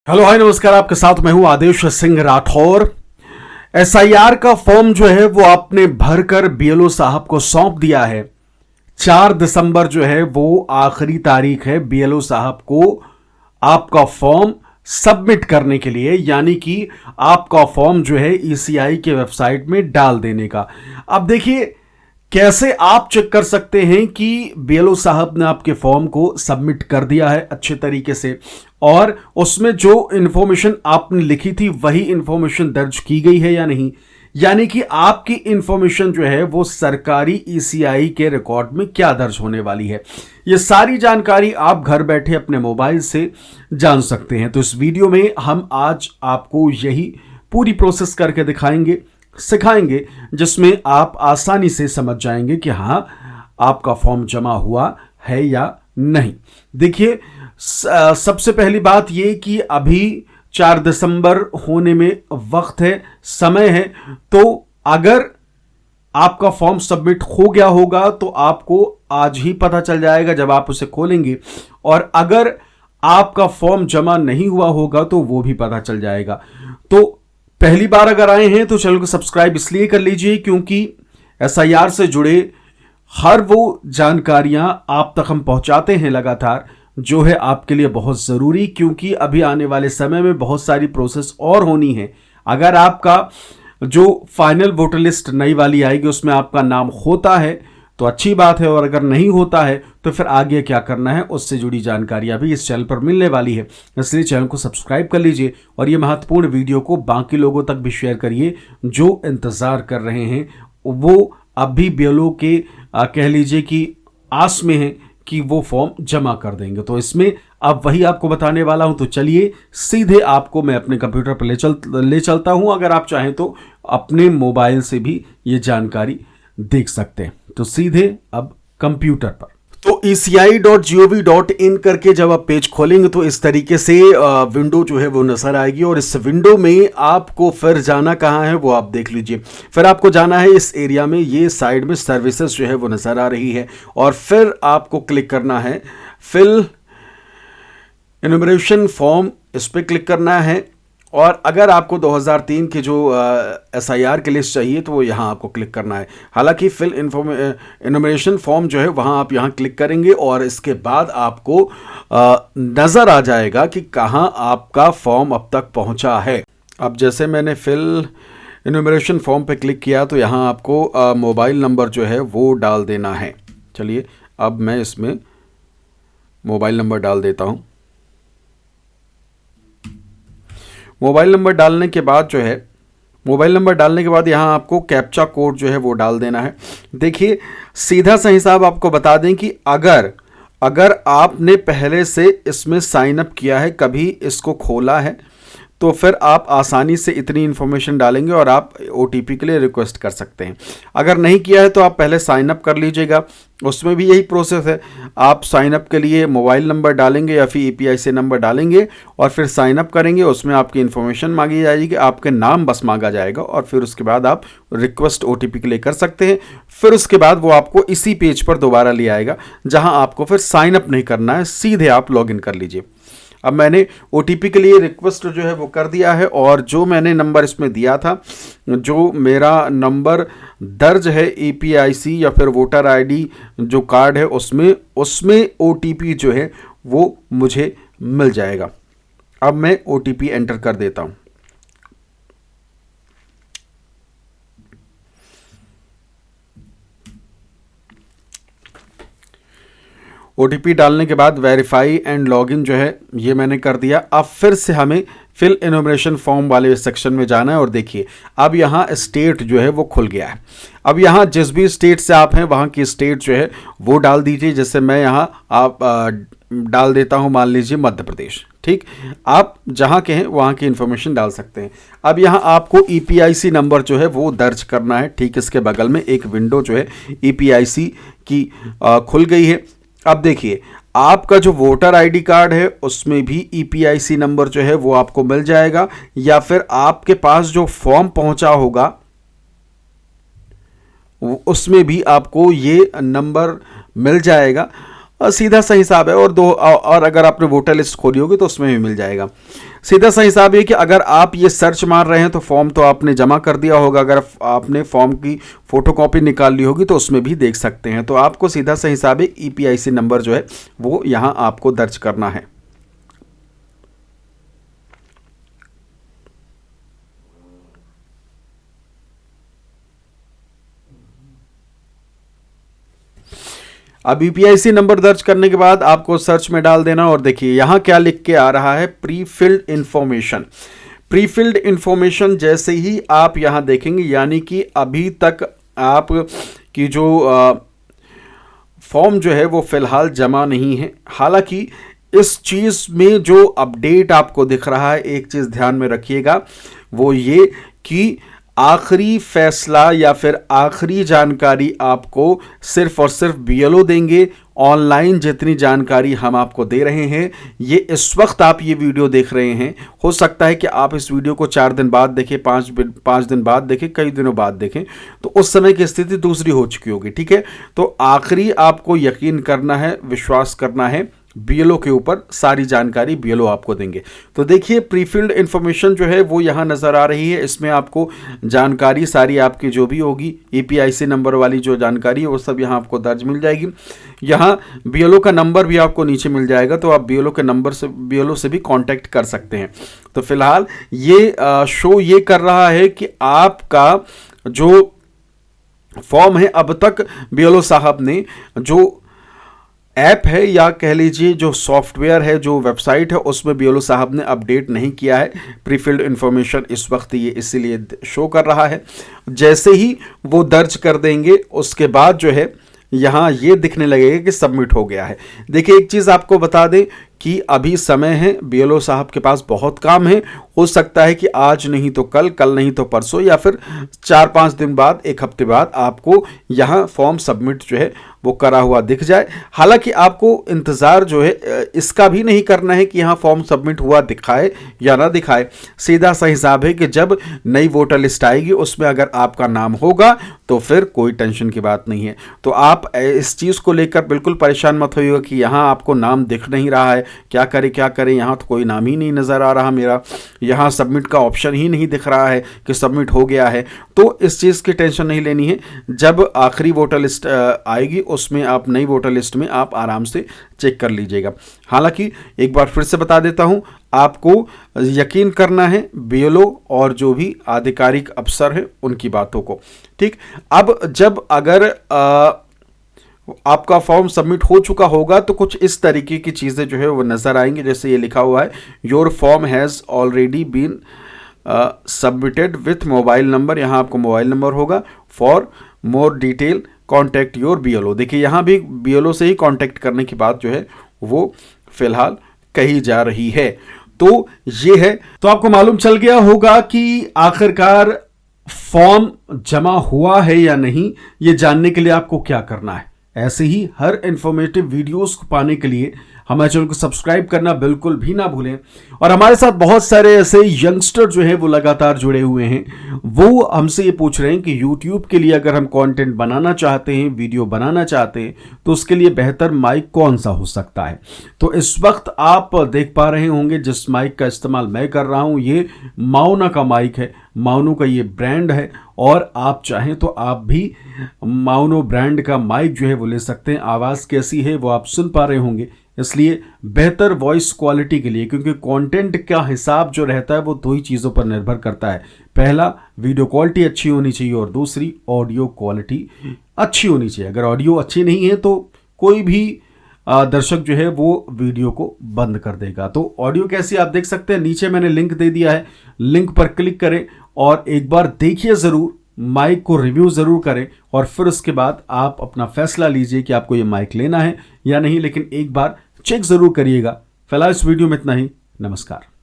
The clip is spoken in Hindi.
हेलो हाय नमस्कार। आपके साथ मैं हूं आदेश सिंह राठौर। एसआईआर का फॉर्म जो है वो आपने भरकर बीएलओ साहब को सौंप दिया है। 4 दिसंबर जो है वो आखिरी तारीख है बीएलओ साहब को आपका फॉर्म सबमिट करने के लिए, यानी कि आपका फॉर्म जो है ईसीआई के वेबसाइट में डाल देने का। अब देखिए कैसे आप चेक कर सकते हैं कि बीएलओ साहब ने आपके फॉर्म को सबमिट कर दिया है अच्छे तरीके से, और उसमें जो इंफॉर्मेशन आपने लिखी थी वही इंफॉर्मेशन दर्ज की गई है या नहीं। यानी कि आपकी इंफॉर्मेशन जो है वो सरकारी ईसीआई के रिकॉर्ड में क्या दर्ज होने वाली है, ये सारी जानकारी आप घर बैठे अपने मोबाइल से जान सकते हैं। तो इस वीडियो में हम आज आपको यही पूरी प्रोसेस करके दिखाएंगे, सिखाएंगे, जिसमें आप आसानी से समझ जाएंगे कि हाँ आपका फॉर्म जमा हुआ है या नहीं। देखिए सबसे पहली बात ये कि अभी 4 दिसंबर होने में वक्त है, समय है। तो अगर आपका फॉर्म सबमिट हो गया होगा तो आपको आज ही पता चल जाएगा जब आप उसे खोलेंगे, और अगर आपका फॉर्म जमा नहीं हुआ होगा तो वो भी पता चल जाएगा। तो पहली बार अगर आए हैं तो चैनल को सब्सक्राइब इसलिए कर लीजिए क्योंकि एसआईआर से जुड़े हर वो जानकारियां आप तक हम पहुंचाते हैं लगातार, जो है आपके लिए बहुत ज़रूरी, क्योंकि अभी आने वाले समय में बहुत सारी प्रोसेस और होनी है। अगर आपका जो फाइनल वोटर लिस्ट नई वाली आएगी उसमें आपका नाम होता है तो अच्छी बात है, और अगर नहीं होता है तो फिर आगे क्या करना है उससे जुड़ी जानकारियां भी इस चैनल पर मिलने वाली है। इसलिए चैनल को सब्सक्राइब कर लीजिए और ये महत्वपूर्ण वीडियो को बाकी लोगों तक भी शेयर करिए जो इंतज़ार कर रहे हैं, वो अभी बीएलओ के कह लीजिए कि आस में है कि वो फॉर्म जमा कर देंगे। तो इसमें अब वही आपको बताने वाला हूं। तो चलिए सीधे आपको मैं अपने कंप्यूटर पर ले चलता हूं। अगर आप चाहें तो अपने मोबाइल से भी ये जानकारी देख सकते हैं। तो सीधे अब कंप्यूटर पर तो eci.gov.in करके जब आप पेज खोलेंगे तो इस तरीके से विंडो जो है वो नजर आएगी, और इस विंडो में आपको फिर जाना कहाँ है वो आप देख लीजिए। फिर आपको जाना है इस एरिया में, ये साइड में सर्विसेज जो है वो नजर आ रही है, और फिर आपको क्लिक करना है फिल एनुमरेशन फॉर्म, इस पर क्लिक करना है। और अगर आपको 2003 के जो एसआईआर की लिस्ट चाहिए तो वो यहाँ आपको क्लिक करना है। हालांकि फिल इन्फॉर्मेशन फॉर्म जो है वहाँ आप यहाँ क्लिक करेंगे और इसके बाद आपको नज़र आ जाएगा कि कहाँ आपका फॉर्म अब तक पहुँचा है। अब जैसे मैंने फिल इन्फॉर्मेशन फॉर्म पे क्लिक किया तो यहाँ आपको मोबाइल नंबर जो है वो डाल देना है। चलिए अब मैं इसमें मोबाइल नंबर डाल देता हूँ। मोबाइल नंबर डालने के बाद यहाँ आपको कैप्चा कोड जो है वो डाल देना है। देखिए सीधा सा हिसाब आपको बता दें कि अगर आपने पहले से इसमें साइन अप किया है, कभी इसको खोला है, तो फिर आप आसानी से इतनी इन्फॉर्मेशन डालेंगे और आप ओटीपी के लिए रिक्वेस्ट कर सकते हैं। अगर नहीं किया है तो आप पहले साइन अप कर लीजिएगा, उसमें भी यही प्रोसेस है। आप साइन अप के लिए मोबाइल नंबर डालेंगे या फिर ईपीआईसी नंबर डालेंगे और फिर साइन अप करेंगे। उसमें आपकी इन्फॉर्मेशन मांगी जाएगी, आपके नाम बस मांगा जाएगा, और फिर उसके बाद आप रिक्वेस्ट ओटीपी के लिए कर सकते हैं। फिर उसके बाद वो आपको इसी पेज पर दोबारा ले आएगा जहाँ आपको फिर साइन अप नहीं करना है, सीधे आप लॉग इन कर लीजिए। अब मैंने ओटीपी के लिए रिक्वेस्ट जो है वो कर दिया है, और जो मैंने नंबर इसमें दिया था, जो मेरा नंबर दर्ज है ईपीआईसी या फिर वोटर आईडी जो कार्ड है उसमें ओटीपी जो है वो मुझे मिल जाएगा। अब मैं ओटीपी एंटर कर देता हूँ। ओटीपी डालने के बाद वेरीफाई एंड लॉगिन जो है ये मैंने कर दिया। अब फिर से हमें फिल इन्फॉर्मेशन फॉर्म वाले सेक्शन में जाना है, और देखिए अब यहाँ स्टेट जो है वो खुल गया है। अब यहाँ जिस भी स्टेट से आप हैं वहाँ की स्टेट जो है वो डाल दीजिए। जैसे मैं यहाँ आप डाल देता हूँ, मान लीजिए मध्य प्रदेश। ठीक, आप जहाँ के हैं वहाँ की इन्फॉर्मेशन डाल सकते हैं। अब यहाँ आपको ईपीआईसी नंबर जो है वो दर्ज करना है। ठीक, इसके बगल में एक विंडो जो है ईपीआईसी की खुल गई है। अब देखिए आपका जो वोटर आईडी कार्ड है उसमें भी ईपीआईसी नंबर जो है वो आपको मिल जाएगा, या फिर आपके पास जो फॉर्म पहुंचा होगा उसमें भी आपको ये नंबर मिल जाएगा। सीधा सा हिसाब है। और अगर आपने वोटर लिस्ट खोली होगी तो उसमें भी मिल जाएगा। सीधा सा हिसाब है कि अगर आप ये सर्च मार रहे हैं तो फॉर्म तो आपने जमा कर दिया होगा, अगर आपने फॉर्म की फोटोकॉपी निकाल ली होगी तो उसमें भी देख सकते हैं। तो आपको सीधा सा हिसाब है EPIC नंबर जो है वो यहाँ आपको दर्ज करना है। अब EPIC नंबर दर्ज करने के बाद आपको सर्च में डाल देना और देखिए यहाँ क्या लिख के आ रहा है, pre filled information. Pre filled information जैसे ही आप यहाँ देखेंगे यानी कि अभी तक आप की जो फॉर्म जो है वो फिलहाल जमा नहीं है। हालांकि इस चीज़ में जो अपडेट आपको दिख रहा है, एक चीज़ ध्यान में रखिएगा, वो ये कि आखिरी फैसला या फिर आखिरी जानकारी आपको सिर्फ और सिर्फ BLO देंगे। ऑनलाइन जितनी जानकारी हम आपको दे रहे हैं, ये इस वक्त आप ये वीडियो देख रहे हैं, हो सकता है कि आप इस वीडियो को 4 दिन बाद देखें, 5 दिन बाद देखें, कई दिनों बाद देखें, तो उस समय की स्थिति दूसरी हो चुकी होगी। ठीक है, तो आखिरी आपको यकीन करना है, विश्वास करना है BLO के ऊपर, सारी जानकारी BLO आपको देंगे। तो देखिए प्रीफिल्ड इंफॉर्मेशन जो है वो यहाँ नज़र आ रही है। इसमें आपको जानकारी सारी आपकी जो भी होगी, EPIC नंबर वाली जो जानकारी है वो सब यहाँ आपको दर्ज मिल जाएगी। यहाँ BLO का नंबर भी आपको नीचे मिल जाएगा, तो आप BLO के नंबर से, BLO से भी कांटेक्ट कर सकते हैं। तो फिलहाल ये शो ये कर रहा है कि आपका जो फॉर्म है, अब तक BLO साहब ने जो ऐप है या कह लीजिए जो सॉफ्टवेयर है, जो वेबसाइट है, उसमें BLO साहब ने अपडेट नहीं किया है प्रीफिल्ड इंफॉर्मेशन। इस वक्त ये इसीलिए शो कर रहा है। जैसे ही वो दर्ज कर देंगे उसके बाद जो है यहाँ ये दिखने लगेगा कि सबमिट हो गया है। देखिए एक चीज़ आपको बता दें कि अभी समय है, BLO साहब के पास बहुत काम है। हो सकता है कि आज नहीं तो कल, कल नहीं तो परसों, या फिर 4-5 दिन बाद, 1 हफ्ते बाद आपको यहाँ फॉर्म सबमिट जो है वो करा हुआ दिख जाए। हालांकि आपको इंतज़ार जो है इसका भी नहीं करना है कि यहाँ फॉर्म सबमिट हुआ दिखाए या ना दिखाए। सीधा सा हिसाब है कि जब नई वोटर लिस्ट आएगी उसमें अगर आपका नाम होगा तो फिर कोई टेंशन की बात नहीं है। तो आप इस चीज़ को लेकर बिल्कुल परेशान मत होइएगा कि यहाँ आपको नाम दिख नहीं रहा है, क्या करें, यहाँ तो कोई नाम ही नहीं नज़र आ रहा मेरा, यहाँ सबमिट का ऑप्शन ही नहीं दिख रहा है कि सबमिट हो गया है। तो इस चीज़ की टेंशन नहीं लेनी है। जब आखिरी वोटर लिस्ट आएगी उसमें आप, नई वोटर लिस्ट में आप आराम से चेक कर लीजिएगा। हालांकि एक बार फिर से बता देता हूं, आपको यकीन करना है BLO और जो भी आधिकारिक अफसर हैं उनकी बातों को। ठीक, अब जब अगर आपका फॉर्म सबमिट हो चुका होगा तो कुछ इस तरीके की चीज़ें जो है वो नज़र आएंगी। जैसे ये लिखा हुआ है, your form has already been submitted with mobile number. यहाँ आपको मोबाइल नंबर होगा। For more detail contact your BLO। देखिए यहाँ भी BLO से ही कॉन्टैक्ट करने की बात जो है वो फिलहाल कही जा रही है। तो ये है, तो आपको मालूम चल गया होगा कि आखिरकार फॉर्म जमा हुआ है या नहीं, ये जानने के लिए आपको क्या करना है। ऐसे ही हर इंफॉर्मेटिव वीडियोस को पाने के लिए हमारे चैनल को सब्सक्राइब करना बिल्कुल भी ना भूलें। और हमारे साथ बहुत सारे ऐसे यंगस्टर जो हैं वो लगातार जुड़े हुए हैं। वो हमसे ये पूछ रहे हैं कि YouTube के लिए अगर हम कंटेंट बनाना चाहते हैं, वीडियो बनाना चाहते हैं, तो उसके लिए बेहतर माइक कौन सा हो सकता है। तो इस वक्त आप देख पा रहे होंगे जिस माइक का इस्तेमाल मैं कर रहा हूँ, ये माउना का माइक है। माउनो का ये ब्रांड है और आप चाहें तो आप भी माउनो ब्रांड का माइक जो है वो ले सकते हैं। आवाज़ कैसी है वो आप सुन पा रहे होंगे। इसलिए बेहतर वॉइस क्वालिटी के लिए, क्योंकि कंटेंट का हिसाब जो रहता है वो 2 ही चीज़ों पर निर्भर करता है। पहला, वीडियो क्वालिटी अच्छी होनी चाहिए और दूसरी, ऑडियो क्वालिटी अच्छी होनी चाहिए। अगर ऑडियो अच्छी नहीं है तो कोई भी दर्शक जो है वो वीडियो को बंद कर देगा। तो ऑडियो कैसी आप देख सकते हैं, नीचे मैंने लिंक दे दिया है, लिंक पर क्लिक करें और एक बार देखिए ज़रूर, माइक को रिव्यू ज़रूर करें और फिर उसके बाद आप अपना फैसला लीजिए कि आपको ये माइक लेना है या नहीं। लेकिन एक बार चेक ज़रूर करिएगा। फिलहाल इस वीडियो में इतना ही। नमस्कार।